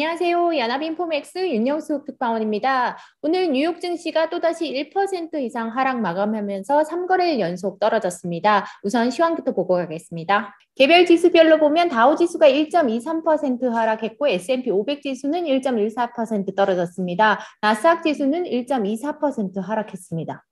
안녕하세요. 연합인포맥스 윤영숙 특파원입니다. 오늘 뉴욕 증시가 또다시 1% 이상 하락 마감하면서 3거래일 연속 떨어졌습니다. 우선 시황부터 보고 가겠습니다. 개별 지수별로 보면 다우지수가 1.23% 하락했고 S&P 500 지수는 1.14% 떨어졌습니다. 나스닥 지수는 1.24% 하락했습니다.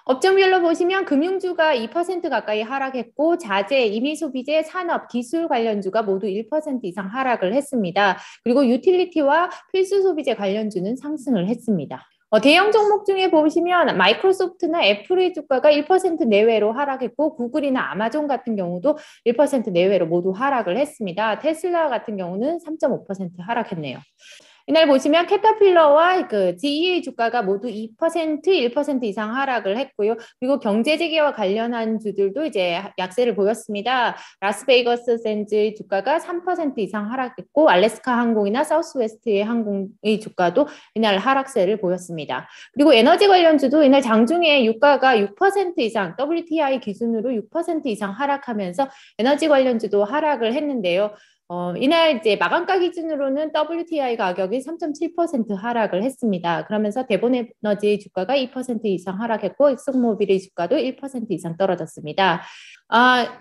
업종별로 보시면 금융주가 2% 가까이 하락했고 자재, 임의소비재, 산업, 기술 관련주가 모두 1% 이상 하락을 했습니다. 그리고 유틸리티와 필수소비재 관련주는 상승을 했습니다. 대형 종목 중에 보시면 마이크로소프트나 애플의 주가가 1% 내외로 하락했고 구글이나 아마존 같은 경우도 1% 내외로 모두 하락을 했습니다. 테슬라 같은 경우는 3.5% 하락했네요. 이날 보시면 캐터필러와 GE의 주가가 모두 2%, 1% 이상 하락을 했고요. 그리고 경제재개와 관련한 주들도 이제 약세를 보였습니다. 라스베이거스 샌즈의 주가가 3% 이상 하락했고 알래스카 항공이나 사우스웨스트의 항공의 주가도 이날 하락세를 보였습니다. 그리고 에너지 관련주도 이날 장중에 유가가 6% 이상 WTI 기준으로 6% 이상 하락하면서 에너지 관련주도 하락을 했는데요. 이날 이제 마감가 기준으로는 WTI 가격이 3.7% 하락을 했습니다. 그러면서 대본에너지의 주가가 2% 이상 하락했고 익스모빌의 주가도 1% 이상 떨어졌습니다.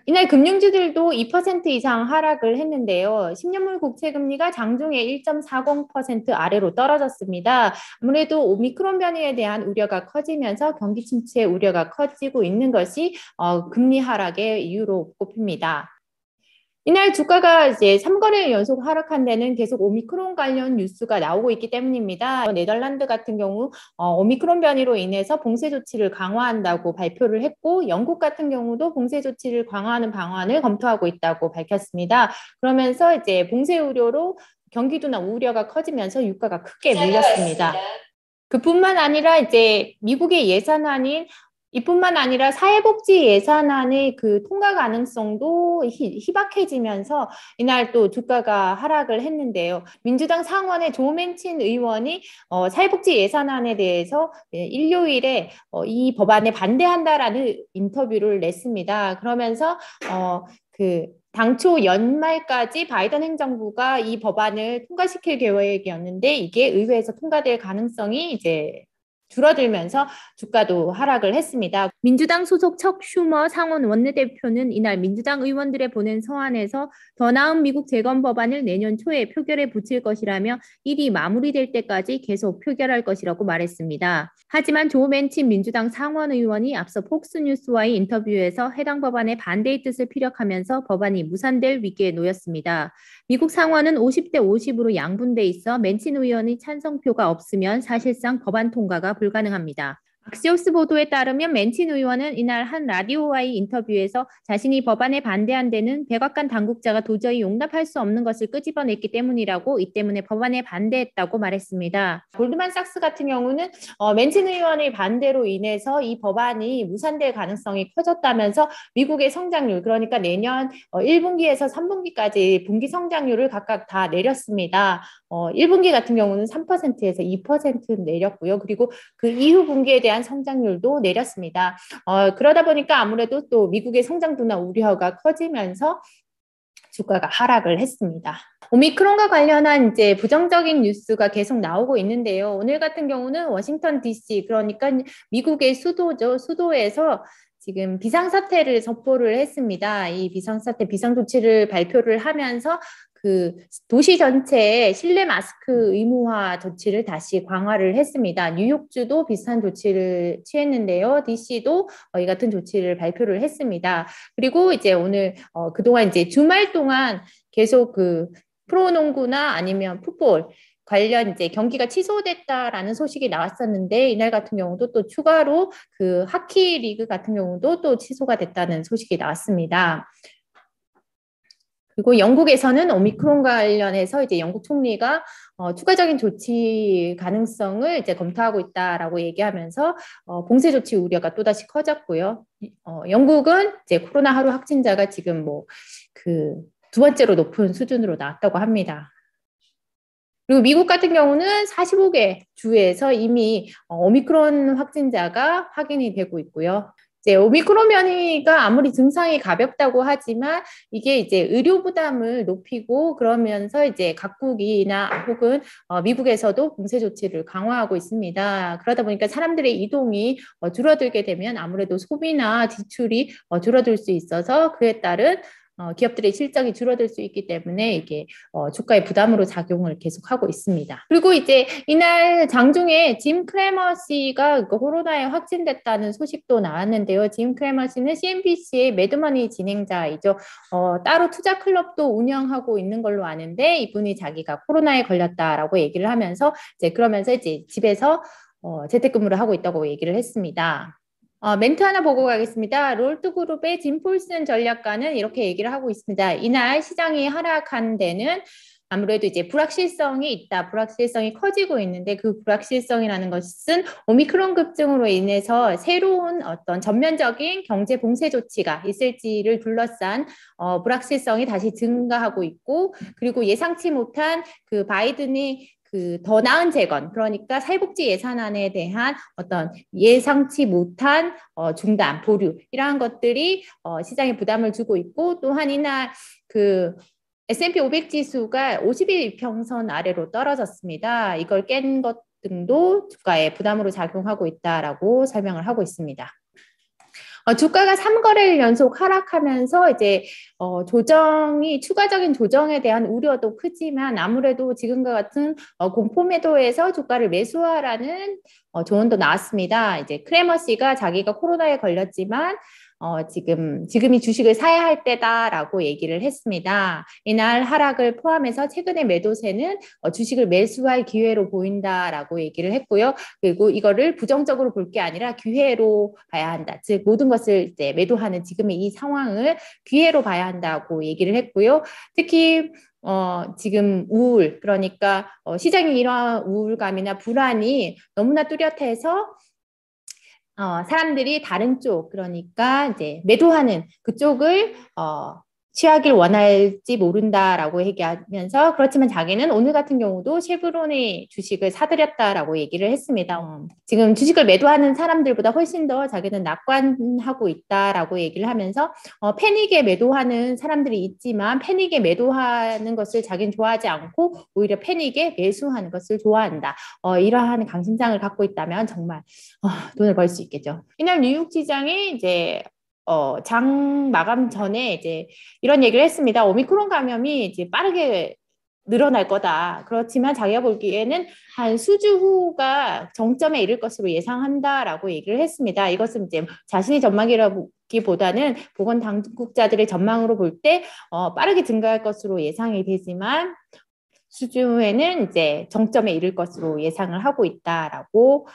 이날 금융주들도 2% 이상 하락을 했는데요. 10년물 국채금리가 장중에 1.40% 아래로 떨어졌습니다. 아무래도 오미크론 변이에 대한 우려가 커지면서 경기 침체 우려가 커지고 있는 것이 금리 하락의 이유로 꼽힙니다. 이날 주가가 이제 3거래일 연속 하락한 데는 계속 오미크론 관련 뉴스가 나오고 있기 때문입니다. 네덜란드 같은 경우 오미크론 변이로 인해서 봉쇄 조치를 강화한다고 발표를 했고 영국 같은 경우도 봉쇄 조치를 강화하는 방안을 검토하고 있다고 밝혔습니다. 그러면서 이제 봉쇄 우려로 경기도나 우려가 커지면서 유가가 크게 밀렸습니다. 그뿐만 아니라 이제 미국의 예산안인 이뿐만 아니라 사회복지 예산안의 그 통과 가능성도 희박해지면서 이날 또 주가가 하락을 했는데요. 민주당 상원의 조 맨친 의원이 사회복지 예산안에 대해서 일요일에 이 법안에 반대한다라는 인터뷰를 냈습니다. 그러면서 당초 연말까지 바이든 행정부가 이 법안을 통과시킬 계획이었는데 이게 의회에서 통과될 가능성이 이제 줄어들면서 주가도 하락을 했습니다. 민주당 소속 척 슈머 상원 원내대표는 이날 민주당 의원들의 보낸 서한에서 더 나은 미국 재건 법안을 내년 초에 표결에 붙일 것이라며 일이 마무리될 때까지 계속 표결할 것이라고 말했습니다. 하지만 조 맨친 민주당 상원 의원이 앞서 폭스뉴스와의 인터뷰에서 해당 법안의 반대의 뜻을 피력하면서 법안이 무산될 위기에 놓였습니다. 미국 상원은 50대 50으로 양분돼 있어 맨친 의원의 찬성표가 없으면 사실상 법안 통과가 불가능합니다. 악시오스 보도에 따르면 맨친 의원은 이날 한 라디오와의 인터뷰에서 자신이 법안에 반대한 데는 백악관 당국자가 도저히 용납할 수 없는 것을 끄집어냈기 때문이라고 이 때문에 법안에 반대했다고 말했습니다. 골드만삭스 같은 경우는 맨친 의원의 반대로 인해서 이 법안이 무산될 가능성이 커졌다면서 미국의 성장률 그러니까 내년 1분기에서 3분기까지 분기 성장률을 각각 다 내렸습니다. 1분기 같은 경우는 3%에서 2% 내렸고요. 그리고 그 이후 분기에 대한 성장률도 내렸습니다. 그러다 보니까 아무래도 또 미국의 성장도나 우려가 커지면서 주가가 하락을 했습니다. 오미크론과 관련한 이제 부정적인 뉴스가 계속 나오고 있는데요. 오늘 같은 경우는 워싱턴 DC 그러니까 미국의 수도죠. 수도에서 지금 비상사태를 선포를 했습니다. 이 비상사태 비상조치를 발표를 하면서 그 도시 전체에 실내 마스크 의무화 조치를 다시 강화를 했습니다. 뉴욕주도 비슷한 조치를 취했는데요. DC도 이 같은 조치를 발표를 했습니다. 그리고 이제 오늘 그동안 이제 주말 동안 계속 그 프로농구나 아니면 풋볼 관련 이제 경기가 취소됐다라는 소식이 나왔었는데 이날 같은 경우도 또 추가로 그 하키 리그 같은 경우도 또 취소가 됐다는 소식이 나왔습니다. 그리고 영국에서는 오미크론 관련해서 이제 영국 총리가 추가적인 조치 가능성을 이제 검토하고 있다라고 얘기하면서 봉쇄 조치 우려가 또다시 커졌고요. 영국은 이제 코로나 하루 확진자가 지금 뭐 그 두 번째로 높은 수준으로 나왔다고 합니다. 그리고 미국 같은 경우는 45개 주에서 이미 오미크론 확진자가 확인이 되고 있고요. 이제 오미크론 변이가 아무리 증상이 가볍다고 하지만 이게 이제 의료 부담을 높이고 그러면서 이제 각국이나 혹은 미국에서도 봉쇄 조치를 강화하고 있습니다. 그러다 보니까 사람들의 이동이 줄어들게 되면 아무래도 소비나 지출이 줄어들 수 있어서 그에 따른 기업들의 실적이 줄어들 수 있기 때문에 이게 주가의 부담으로 작용을 계속하고 있습니다. 그리고 이제 이날 장중에 짐 크레머 씨가 코로나에 확진됐다는 소식도 나왔는데요. 짐 크레머 씨는 CNBC의 매드머니 진행자이죠. 따로 투자 클럽도 운영하고 있는 걸로 아는데 이분이 자기가 코로나에 걸렸다라고 얘기를 하면서 그러면서 이제 집에서 재택근무를 하고 있다고 얘기를 했습니다. 멘트 하나 보고 가겠습니다. 롤트그룹의 짐 폴슨 전략가는 이렇게 얘기를 하고 있습니다. 이날 시장이 하락한 데는 아무래도 이제 불확실성이 있다. 불확실성이 커지고 있는데 그 불확실성이라는 것은 오미크론 급증으로 인해서 새로운 어떤 전면적인 경제 봉쇄 조치가 있을지를 둘러싼 불확실성이 다시 증가하고 있고 그리고 예상치 못한 그 바이든이 더 나은 재건, 그러니까 사회복지 예산안에 대한 어떤 예상치 못한 중단, 보류 이러한 것들이 시장에 부담을 주고 있고 또한 이날 그 S&P 500 지수가 50일 이평선 아래로 떨어졌습니다. 이걸 깬 것 등도 주가에 부담으로 작용하고 있다라고 설명을 하고 있습니다. 주가가 3거래일 연속 하락하면서 이제 추가적인 조정에 대한 우려도 크지만 아무래도 지금과 같은 공포 매도에서 주가를 매수하라는 조언도 나왔습니다. 이제 크레머 씨가 자기가 코로나에 걸렸지만 지금이 주식을 사야 할 때다라고 얘기를 했습니다. 이날 하락을 포함해서 최근의 매도세는 주식을 매수할 기회로 보인다라고 얘기를 했고요. 그리고 이거를 부정적으로 볼 게 아니라 기회로 봐야 한다. 즉 모든 것을 이제 매도하는 지금의 이 상황을 기회로 봐야 한다고 얘기를 했고요. 특히 지금 우울, 그러니까 시장이 이러한 우울감이나 불안이 너무나 뚜렷해서 사람들이 다른 쪽, 그러니까 이제 매도하는 그쪽을 취하길 원할지 모른다라고 얘기하면서 그렇지만 자기는 오늘 같은 경우도 쉐브론의 주식을 사들였다라고 얘기를 했습니다. 지금 주식을 매도하는 사람들보다 훨씬 더 자기는 낙관하고 있다라고 얘기를 하면서 패닉에 매도하는 사람들이 있지만 패닉에 매도하는 것을 자기는 좋아하지 않고 오히려 패닉에 매수하는 것을 좋아한다. 이러한 강심장을 갖고 있다면 정말 돈을 벌 수 있겠죠. 이날 뉴욕 시장이 이제 장 마감 전에 이제 이런 얘기를 했습니다. 오미크론 감염이 이제 빠르게 늘어날 거다. 그렇지만 자기가 보기에는 한 수주 후가 정점에 이를 것으로 예상한다라고 얘기를 했습니다. 이것은 이제 자신의 전망이라기보다는 보건 당국자들의 전망으로 볼 때 빠르게 증가할 것으로 예상이 되지만 수주 후에는 이제 정점에 이를 것으로 예상을 하고 있다라고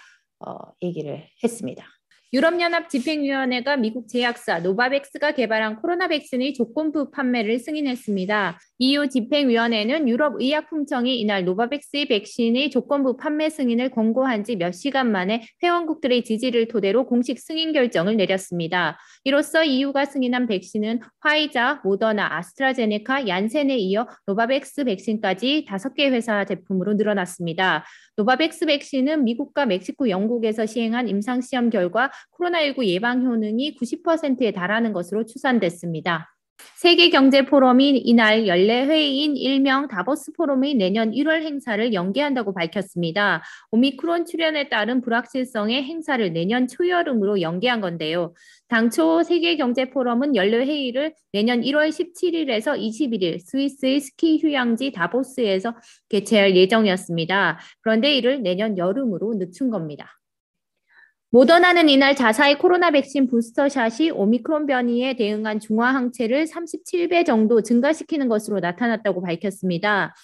얘기를 했습니다. 유럽연합 집행위원회가 미국 제약사 노바백스가 개발한 코로나 백신의 조건부 판매를 승인했습니다. EU 집행위원회는 유럽의약품청이 이날 노바백스의 백신의 조건부 판매 승인을 권고한 지 몇 시간 만에 회원국들의 지지를 토대로 공식 승인 결정을 내렸습니다. 이로써 EU가 승인한 백신은 화이자, 모더나, 아스트라제네카, 얀센에 이어 노바백스 백신까지 5개 회사 제품으로 늘어났습니다. 노바백스 백신은 미국과 멕시코, 영국에서 시행한 임상시험 결과 코로나19 예방 효능이 90%에 달하는 것으로 추산됐습니다. 세계경제포럼이 이날 연례 회의인 일명 다보스 포럼의 내년 1월 행사를 연기한다고 밝혔습니다. 오미크론 출현에 따른 불확실성의 행사를 내년 초여름으로 연기한 건데요. 당초 세계경제포럼은 연례 회의를 내년 1월 17일에서 21일 스위스의 스키 휴양지 다보스에서 개최할 예정이었습니다. 그런데 이를 내년 여름으로 늦춘 겁니다. 모더나는 이날 자사의 코로나 백신 부스터샷이 오미크론 변이에 대응한 중화 항체를 37배 정도 증가시키는 것으로 나타났다고 밝혔습니다.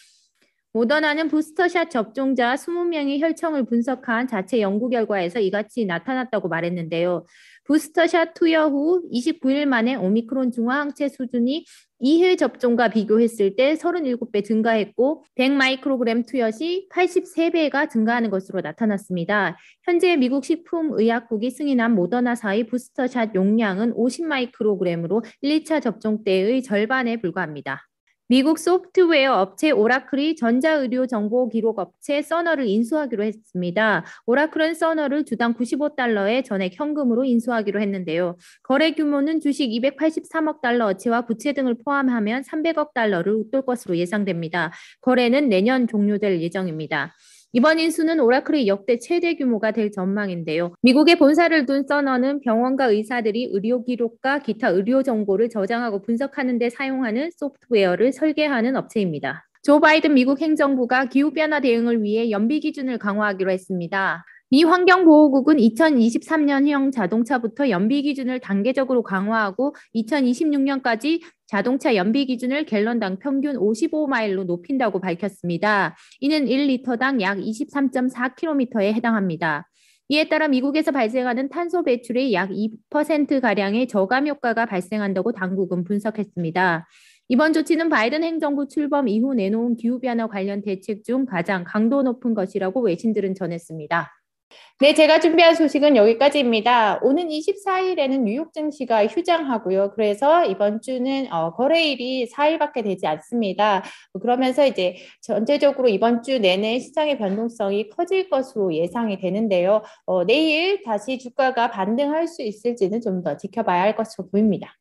모더나는 부스터샷 접종자 20명의 혈청을 분석한 자체 연구 결과에서 이같이 나타났다고 말했는데요. 부스터샷 투여 후 29일 만에 오미크론 중화항체 수준이 2회 접종과 비교했을 때 37배 증가했고 100마이크로그램 투여 시 83배가 증가하는 것으로 나타났습니다. 현재 미국 식품의약국이 승인한 모더나사의 부스터샷 용량은 50마이크로그램으로 1, 2차 접종 때의 절반에 불과합니다. 미국 소프트웨어 업체 오라클이 전자의료 정보 기록 업체 서너를 인수하기로 했습니다. 오라클은 서너를 주당 95달러에 전액 현금으로 인수하기로 했는데요. 거래 규모는 주식 283억 달러어치와 부채 등을 포함하면 300억 달러를 웃돌 것으로 예상됩니다. 거래는 내년 종료될 예정입니다. 이번 인수는 오라클의 역대 최대 규모가 될 전망인데요. 미국에 본사를 둔 서너는 병원과 의사들이 의료 기록과 기타 의료 정보를 저장하고 분석하는 데 사용하는 소프트웨어를 설계하는 업체입니다. 조 바이든 미국 행정부가 기후변화 대응을 위해 연비 기준을 강화하기로 했습니다. 미 환경보호국은 2023년형 자동차부터 연비 기준을 단계적으로 강화하고 2026년까지 자동차 연비 기준을 갤런당 평균 55마일로 높인다고 밝혔습니다. 이는 1리터당 약 23.4km에 해당합니다. 이에 따라 미국에서 발생하는 탄소 배출의 약 2%가량의 저감 효과가 발생한다고 당국은 분석했습니다. 이번 조치는 바이든 행정부 출범 이후 내놓은 기후변화 관련 대책 중 가장 강도 높은 것이라고 외신들은 전했습니다. 네, 제가 준비한 소식은 여기까지입니다. 오는 24일에는 뉴욕 증시가 휴장하고요. 그래서 이번 주는 거래일이 4일밖에 되지 않습니다. 그러면서 이제 전체적으로 이번 주 내내 시장의 변동성이 커질 것으로 예상이 되는데요. 내일 다시 주가가 반등할 수 있을지는 좀 더 지켜봐야 할 것으로 보입니다.